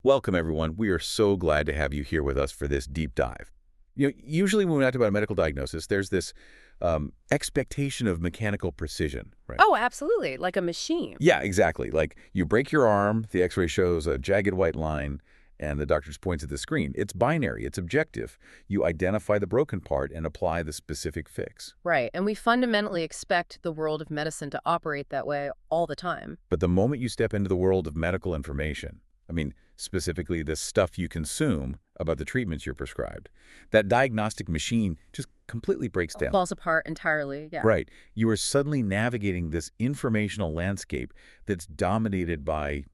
Welcome, everyone. We are so glad to have you here with us for this deep dive. Usually when we talk about a medical diagnosis, there's this expectation of mechanical precision, right? Oh, absolutely. Like a machine. Yeah, exactly. Like you break your arm, the x-ray shows a jagged white line, and the doctor just points at the screen. It's binary. It's objective. You identify the broken part and apply the specific fix. Right. And we fundamentally expect the world of medicine to operate that way all the time. But the moment you step into the world of medical information, specifically the stuff you consume about the treatments you're prescribed, that diagnostic machine just completely breaks down. Falls apart entirely. Yeah. Right. You are suddenly navigating this informational landscape that's dominated by,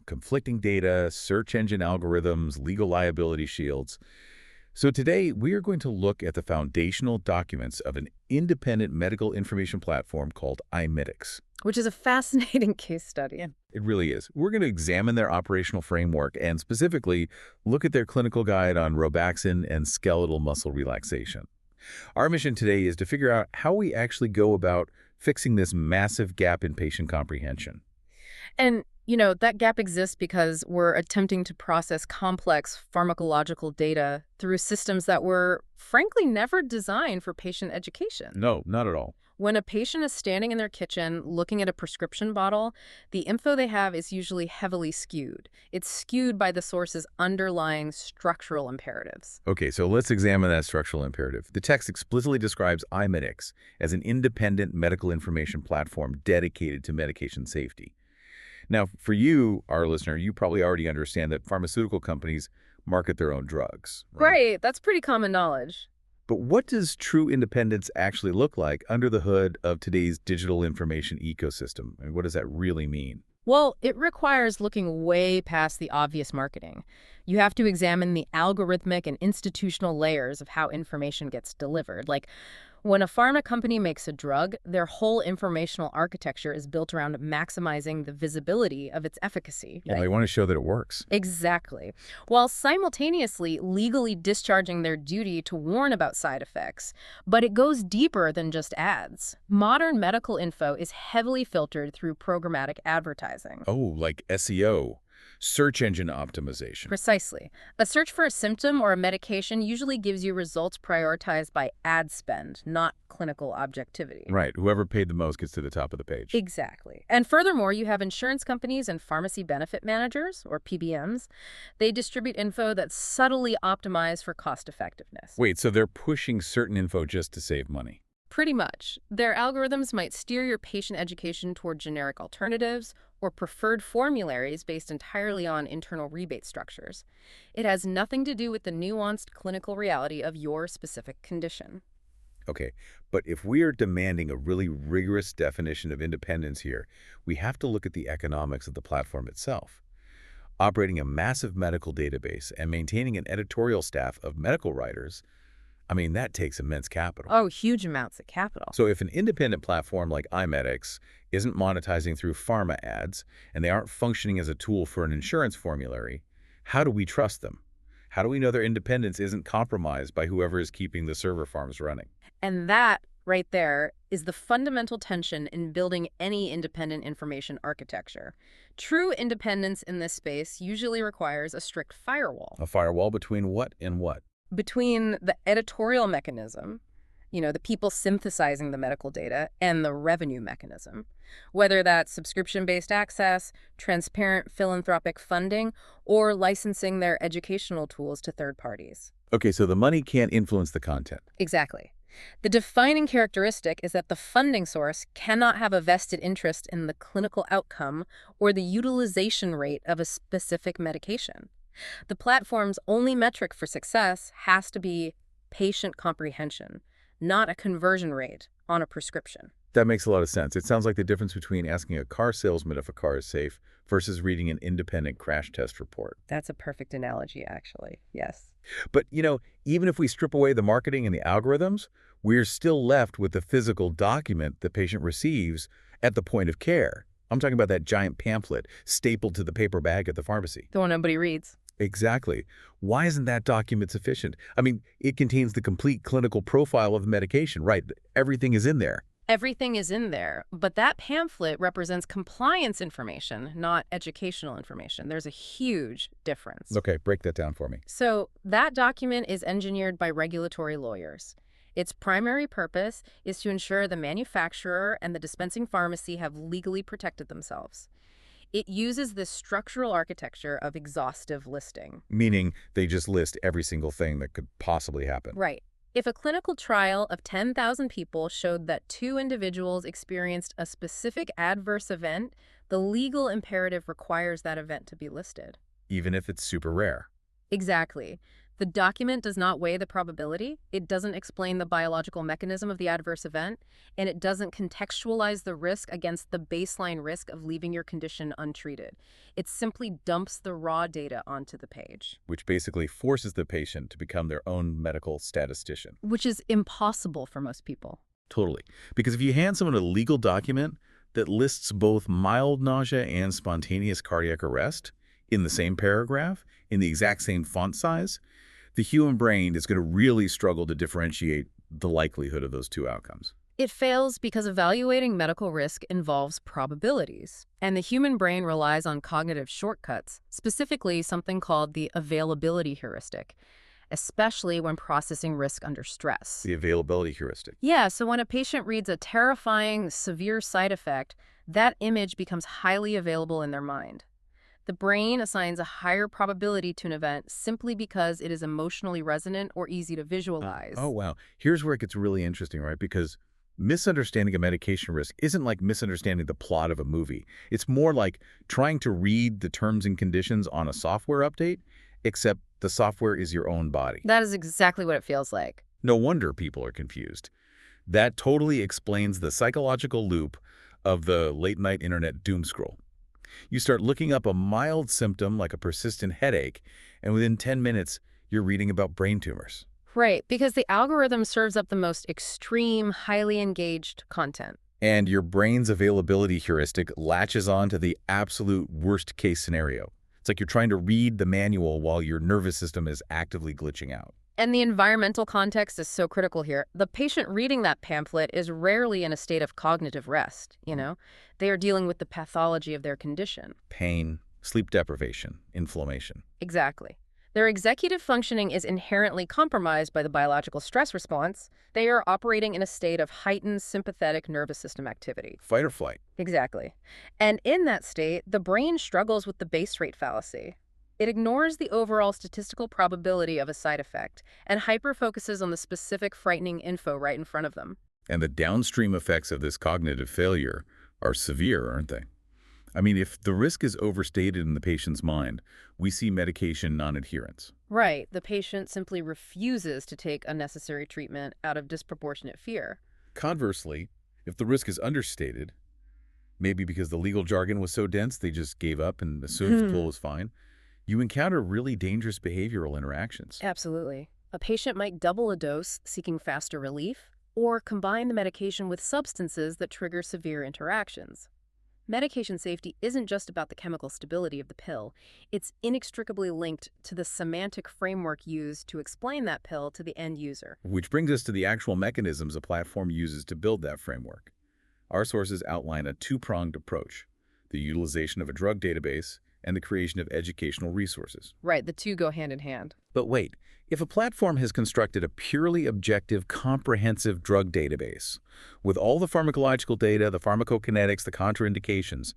conflicting data, search engine algorithms, legal liability shields. So today, we are going to look at the foundational documents of an independent medical information platform called iMedix. Which is a fascinating case study. It really is. We're going to examine their operational framework and specifically look at their clinical guide on Robaxin and skeletal muscle relaxation. Our mission today is to figure out how we actually go about fixing this massive gap in patient comprehension. And, that gap exists because we're attempting to process complex pharmacological data through systems that were, frankly, never designed for patient education. No, not at all. When a patient is standing in their kitchen looking at a prescription bottle, the info they have is usually heavily skewed. It's skewed by the source's underlying structural imperatives. Okay, so let's examine that structural imperative. The text explicitly describes iMedix as an independent medical information platform dedicated to medication safety. Now, for you, our listener, you probably already understand that pharmaceutical companies market their own drugs. Right, that's pretty common knowledge. But what does true independence actually look like under the hood of today's digital information ecosystem? What does that really mean? Well, it requires looking way past the obvious marketing. You have to examine the algorithmic and institutional layers of how information gets delivered. Like, when a pharma company makes a drug, their whole informational architecture is built around maximizing the visibility of its efficacy. Well, they want to show that it works. Exactly. While simultaneously legally discharging their duty to warn about side effects. But it goes deeper than just ads. Modern medical info is heavily filtered through programmatic advertising. Oh, like SEO. Search engine optimization. Precisely. A search for a symptom or a medication usually gives you results prioritized by ad spend, not clinical objectivity. Right. Whoever paid the most gets to the top of the page. Exactly. And furthermore, you have insurance companies and pharmacy benefit managers, or PBMs. They distribute info that's subtly optimized for cost effectiveness. Wait, so they're pushing certain info just to save money? Pretty much. Their algorithms might steer your patient education toward generic alternatives or preferred formularies based entirely on internal rebate structures. It has nothing to do with the nuanced clinical reality of your specific condition. Okay, but if we are demanding a really rigorous definition of independence here, we have to look at the economics of the platform itself. Operating a massive medical database and maintaining an editorial staff of medical writers, that takes immense capital. Oh, huge amounts of capital. So if an independent platform like iMedix isn't monetizing through pharma ads, and they aren't functioning as a tool for an insurance formulary, how do we trust them? How do we know their independence isn't compromised by whoever is keeping the server farms running? And that, right there, is the fundamental tension in building any independent information architecture. True independence in this space usually requires a strict firewall. A firewall between what and what? Between the editorial mechanism, the people synthesizing the medical data, and the revenue mechanism. Whether that's subscription-based access, transparent philanthropic funding, or licensing their educational tools to third parties. Okay, so the money can't influence the content. Exactly. The defining characteristic is that the funding source cannot have a vested interest in the clinical outcome or the utilization rate of a specific medication. The platform's only metric for success has to be patient comprehension, not a conversion rate on a prescription. That makes a lot of sense. It sounds like the difference between asking a car salesman if a car is safe versus reading an independent crash test report. That's a perfect analogy, actually. Yes. But, even if we strip away the marketing and the algorithms, we're still left with the physical document the patient receives at the point of care. I'm talking about that giant pamphlet stapled to the paper bag at the pharmacy. The one nobody reads. Exactly. Why isn't that document sufficient? It contains the complete clinical profile of the medication, right? Everything is in there. Everything is in there, but that pamphlet represents compliance information, not educational information. There's a huge difference. Okay, break that down for me. So that document is engineered by regulatory lawyers. Its primary purpose is to ensure the manufacturer and the dispensing pharmacy have legally protected themselves. It uses this structural architecture of exhaustive listing. Meaning they just list every single thing that could possibly happen. Right. If a clinical trial of 10,000 people showed that 2 individuals experienced a specific adverse event, the legal imperative requires that event to be listed. Even if it's super rare. Exactly. The document does not weigh the probability, it doesn't explain the biological mechanism of the adverse event, and it doesn't contextualize the risk against the baseline risk of leaving your condition untreated. It simply dumps the raw data onto the page. Which basically forces the patient to become their own medical statistician. Which is impossible for most people. Totally. Because if you hand someone a legal document that lists both mild nausea and spontaneous cardiac arrest in the same paragraph, in the exact same font size, the human brain is going to really struggle to differentiate the likelihood of those two outcomes. It fails because evaluating medical risk involves probabilities, and the human brain relies on cognitive shortcuts, specifically something called the availability heuristic, especially when processing risk under stress. The availability heuristic. Yeah, so when a patient reads a terrifying, severe side effect, that image becomes highly available in their mind. The brain assigns a higher probability to an event simply because it is emotionally resonant or easy to visualize. Oh, wow. Here's where it gets really interesting, right? Because misunderstanding a medication risk isn't like misunderstanding the plot of a movie. It's more like trying to read the terms and conditions on a software update, except the software is your own body. That is exactly what it feels like. No wonder people are confused. That totally explains the psychological loop of the late-night internet doom scroll. You start looking up a mild symptom like a persistent headache, and within 10 minutes, you're reading about brain tumors. Right, because the algorithm serves up the most extreme, highly engaged content. And your brain's availability heuristic latches on to the absolute worst-case scenario. It's like you're trying to read the manual while your nervous system is actively glitching out. And the environmental context is so critical here. The patient reading that pamphlet is rarely in a state of cognitive rest, you know? They are dealing with the pathology of their condition. Pain, sleep deprivation, inflammation. Exactly. Their executive functioning is inherently compromised by the biological stress response. They are operating in a state of heightened sympathetic nervous system activity. Fight or flight. Exactly. And in that state, the brain struggles with the base rate fallacy. It ignores the overall statistical probability of a side effect and hyper-focuses on the specific frightening info right in front of them. And the downstream effects of this cognitive failure are severe, aren't they? I mean, if the risk is overstated in the patient's mind, we see medication non-adherence. Right. The patient simply refuses to take unnecessary treatment out of disproportionate fear. Conversely, if the risk is understated, maybe because the legal jargon was so dense they just gave up and assumed the pill was fine, you encounter really dangerous behavioral interactions. Absolutely. A patient might double a dose seeking faster relief, or combine the medication with substances that trigger severe interactions. Medication safety isn't just about the chemical stability of the pill. It's inextricably linked to the semantic framework used to explain that pill to the end user. Which brings us to the actual mechanisms a platform uses to build that framework. Our sources outline a two-pronged approach: the utilization of a drug database and the creation of educational resources. Right, the two go hand in hand. But wait, if a platform has constructed a purely objective, comprehensive drug database with all the pharmacological data, the pharmacokinetics, the contraindications,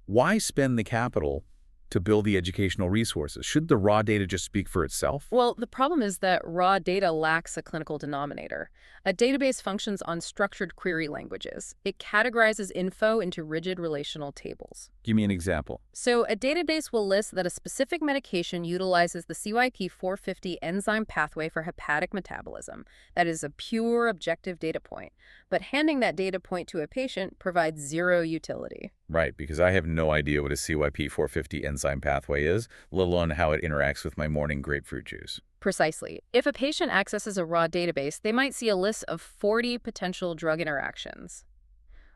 why spend the capital to build the educational resources? Should the raw data just speak for itself? Well, the problem is that raw data lacks a clinical denominator. A database functions on structured query languages. It categorizes info into rigid relational tables. Give me an example. So a database will list that a specific medication utilizes the CYP450 enzyme pathway for hepatic metabolism. That is a pure objective data point. But handing that data point to a patient provides zero utility. Right, because I have no idea what a CYP450 enzyme pathway is, let alone how it interacts with my morning grapefruit juice. Precisely. If a patient accesses a raw database, they might see a list of 40 potential drug interactions.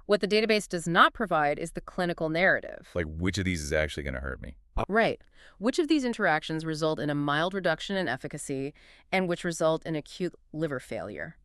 What the database does not provide is the clinical narrative. Like, which of these is actually going to hurt me? Right. Which of these interactions result in a mild reduction in efficacy and which result in acute liver failure?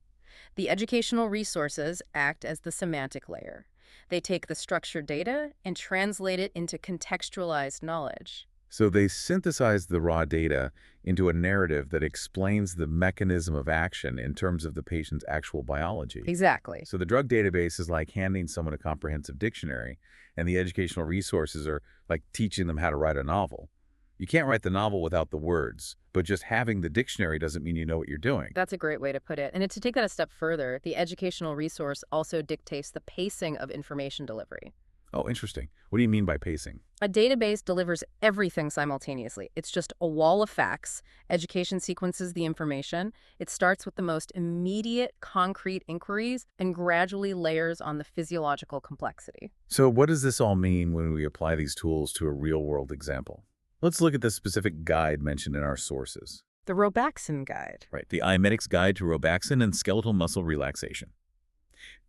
The educational resources act as the semantic layer. They take the structured data and translate it into contextualized knowledge. So they synthesize the raw data into a narrative that explains the mechanism of action in terms of the patient's actual biology. Exactly. So the drug database is like handing someone a comprehensive dictionary, and the educational resources are like teaching them how to write a novel. You can't write the novel without the words, but just having the dictionary doesn't mean you know what you're doing. That's a great way to put it. And to take that a step further, the educational resource also dictates the pacing of information delivery. Oh, interesting. What do you mean by pacing? A database delivers everything simultaneously. It's just a wall of facts. Education sequences the information. It starts with the most immediate, concrete inquiries and gradually layers on the physiological complexity. So what does this all mean when we apply these tools to a real-world example? Let's look at the specific guide mentioned in our sources. The Robaxin guide. Right, the iMedix Guide to Robaxin and Skeletal Muscle Relaxation.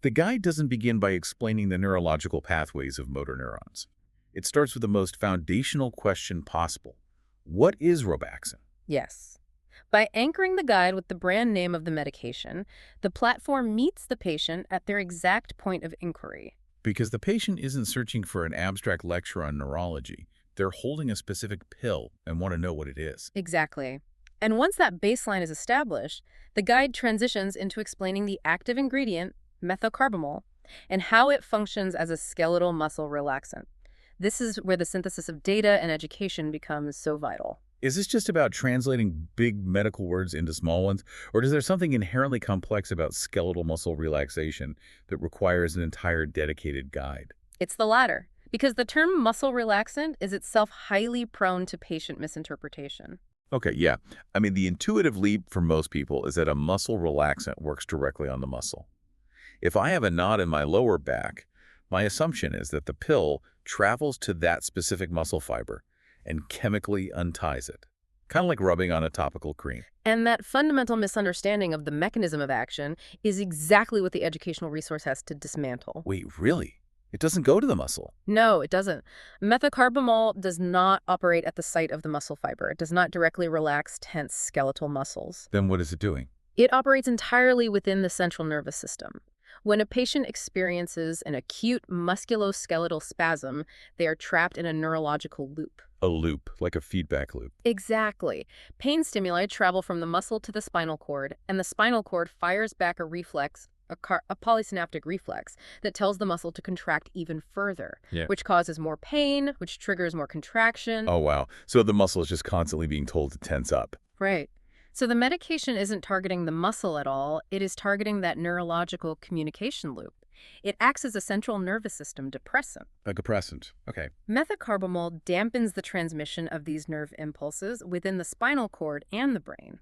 The guide doesn't begin by explaining the neurological pathways of motor neurons. It starts with the most foundational question possible. What is Robaxin? Yes. By anchoring the guide with the brand name of the medication, the platform meets the patient at their exact point of inquiry. Because the patient isn't searching for an abstract lecture on neurology. They're holding a specific pill and want to know what it is. Exactly. And once that baseline is established, the guide transitions into explaining the active ingredient, methocarbamol, and how it functions as a skeletal muscle relaxant. This is where the synthesis of data and education becomes so vital. Is this just about translating big medical words into small ones, or is there something inherently complex about skeletal muscle relaxation that requires an entire dedicated guide? It's the latter, because the term muscle relaxant is itself highly prone to patient misinterpretation. Okay, yeah. I mean, the intuitive leap for most people is that a muscle relaxant works directly on the muscle. If I have a knot in my lower back, my assumption is that the pill travels to that specific muscle fiber and chemically unties it, kind of like rubbing on a topical cream. And that fundamental misunderstanding of the mechanism of action is exactly what the educational resource has to dismantle. Wait, really? It doesn't go to the muscle? No, it doesn't. Methocarbamol does not operate at the site of the muscle fiber. It does not directly relax tense skeletal muscles. Then what is it doing? It operates entirely within the central nervous system. When a patient experiences an acute musculoskeletal spasm, they are trapped in a neurological loop. A loop, like a feedback loop. Exactly. Pain stimuli travel from the muscle to the spinal cord, and the spinal cord fires back a reflex, a polysynaptic reflex, that tells the muscle to contract even further, Yeah. which causes more pain, which triggers more contraction. Oh, wow. So the muscle is just constantly being told to tense up. Right. So the medication isn't targeting the muscle at all, it is targeting that neurological communication loop. It acts as a central nervous system depressant. A depressant. Okay. Methocarbamol dampens the transmission of these nerve impulses within the spinal cord and the brain.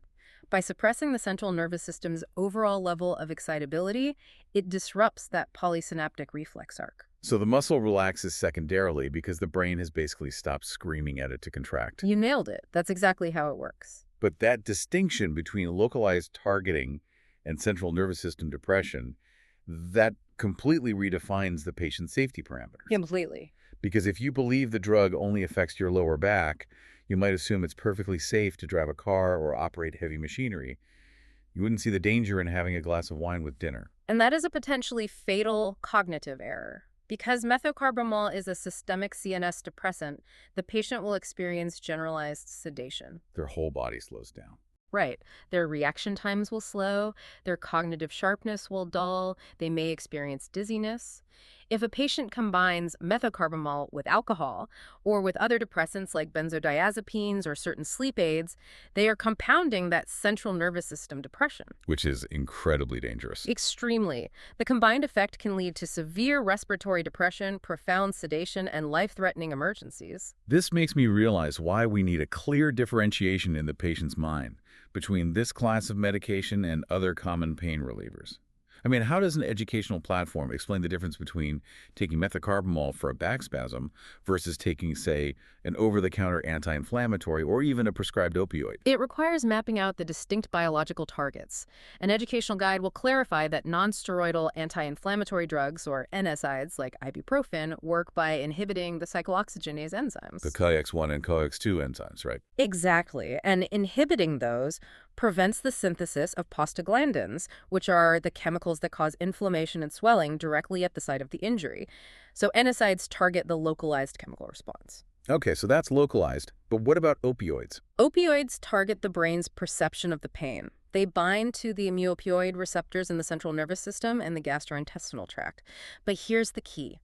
By suppressing the central nervous system's overall level of excitability, it disrupts that polysynaptic reflex arc. So the muscle relaxes secondarily because the brain has basically stopped screaming at it to contract. You nailed it. That's exactly how it works. But that distinction between localized targeting and central nervous system depression, that completely redefines the patient's safety parameters. Completely. Because if you believe the drug only affects your lower back, you might assume it's perfectly safe to drive a car or operate heavy machinery. You wouldn't see the danger in having a glass of wine with dinner. And that is a potentially fatal cognitive error. Because methocarbamol is a systemic CNS depressant, the patient will experience generalized sedation. Their whole body slows down. Right. Their reaction times will slow, their cognitive sharpness will dull, they may experience dizziness. If a patient combines methocarbamol with alcohol or with other depressants like benzodiazepines or certain sleep aids, they are compounding that central nervous system depression. Which is incredibly dangerous. Extremely. The combined effect can lead to severe respiratory depression, profound sedation, and life-threatening emergencies. This makes me realize why we need a clear differentiation in the patient's mind between this class of medication and other common pain relievers. I mean, how does an educational platform explain the difference between taking methocarbamol for a back spasm versus taking, say, an over-the-counter anti-inflammatory or even a prescribed opioid? It requires mapping out the distinct biological targets. An educational guide will clarify that nonsteroidal anti-inflammatory drugs, or NSAIDs, like ibuprofen, work by inhibiting the cyclooxygenase The enzymes. COX-1 and COX-2 enzymes, right? Exactly, and inhibiting those prevents the synthesis of prostaglandins, which are the chemicals that cause inflammation and swelling directly at the site of the injury. So NSAIDs target the localized chemical response. Okay, so that's localized. But what about opioids? Opioids target the brain's perception of the pain. They bind to the mu-opioid receptors in the central nervous system and the gastrointestinal tract. But here's the key.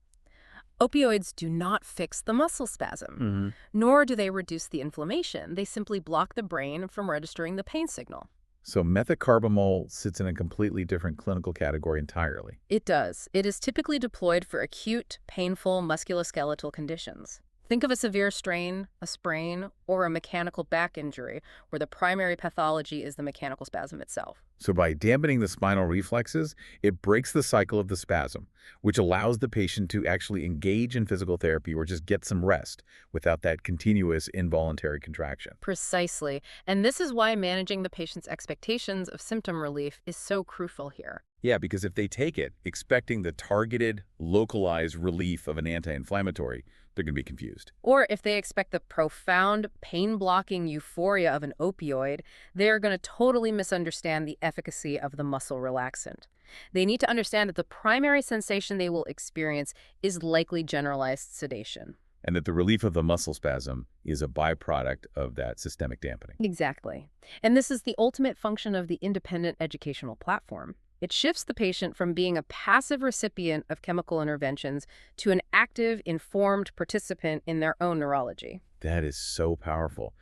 Opioids do not fix the muscle spasm, Hmm. nor do they reduce the inflammation. They simply block the brain from registering the pain signal. So methocarbamol sits in a completely different clinical category entirely. It does. It is typically deployed for acute, painful musculoskeletal conditions. Think of a severe strain, a sprain, or a mechanical back injury where the primary pathology is the mechanical spasm itself. So by dampening the spinal reflexes, it breaks the cycle of the spasm, which allows the patient to actually engage in physical therapy or just get some rest without that continuous involuntary contraction. Precisely. And this is why managing the patient's expectations of symptom relief is so crucial here. Yeah, because if they take it expecting the targeted, localized relief of an anti-inflammatory, they're going to be confused. Or if they expect the profound, pain-blocking euphoria of an opioid, they're going to totally misunderstand the efficacy of the muscle relaxant. They need to understand that the primary sensation they will experience is likely generalized sedation. And that the relief of the muscle spasm is a byproduct of that systemic dampening. Exactly. And this is the ultimate function of the independent educational platform. It shifts the patient from being a passive recipient of chemical interventions to an active, informed participant in their own neurology. That is so powerful.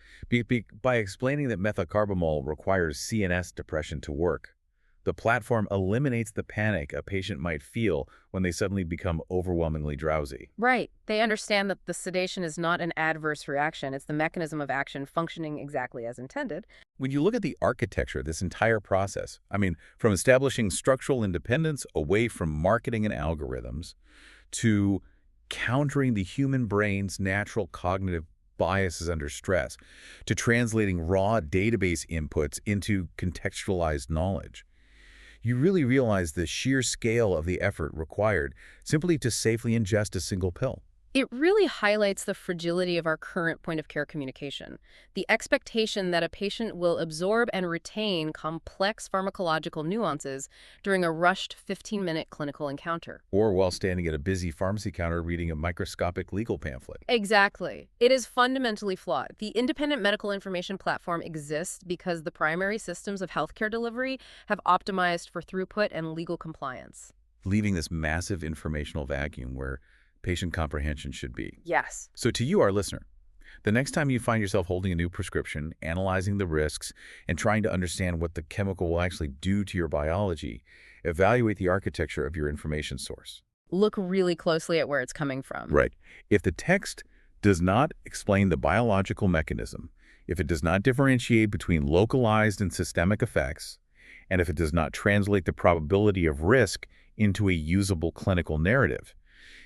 By explaining that methocarbamol requires CNS depression to work, the platform eliminates the panic a patient might feel when they suddenly become overwhelmingly drowsy. Right. They understand that the sedation is not an adverse reaction. It's the mechanism of action functioning exactly as intended. When you look at the architecture of this entire process, I mean, from establishing structural independence away from marketing and algorithms to countering the human brain's natural cognitive biases under stress, to translating raw database inputs into contextualized knowledge, you really realize the sheer scale of the effort required simply to safely ingest a single pill. It really highlights the fragility of our current point-of-care communication. The expectation that a patient will absorb and retain complex pharmacological nuances during a rushed 15-minute clinical encounter. Or while standing at a busy pharmacy counter reading a microscopic legal pamphlet. Exactly. It is fundamentally flawed. The independent medical information platform exists because the primary systems of healthcare delivery have optimized for throughput and legal compliance. Leaving this massive informational vacuum where patient comprehension should be. Yes. So to you, our listener, the next time you find yourself holding a new prescription, analyzing the risks, and trying to understand what the chemical will actually do to your biology, evaluate the architecture of your information source. Look really closely at where it's coming from. Right. If the text does not explain the biological mechanism, if it does not differentiate between localized and systemic effects, and if it does not translate the probability of risk into a usable clinical narrative,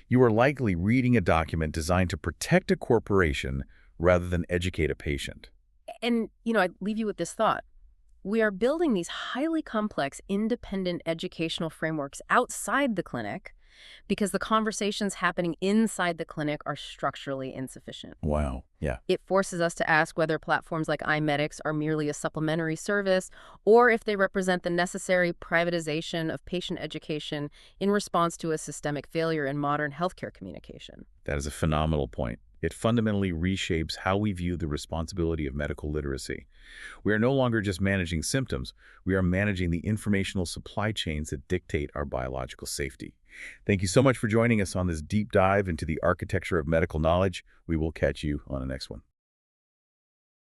you are likely reading a document designed to protect a corporation rather than educate a patient. And, I leave you with this thought. We are building these highly complex, independent educational frameworks outside the clinic because the conversations happening inside the clinic are structurally insufficient. Wow. Yeah. It forces us to ask whether platforms like iMedix are merely a supplementary service or if they represent the necessary privatization of patient education in response to a systemic failure in modern healthcare communication. That is a phenomenal point. It fundamentally reshapes how we view the responsibility of medical literacy. We are no longer just managing symptoms. We are managing the informational supply chains that dictate our biological safety. Thank you so much for joining us on this deep dive into the architecture of medical knowledge. We will catch you on the next one.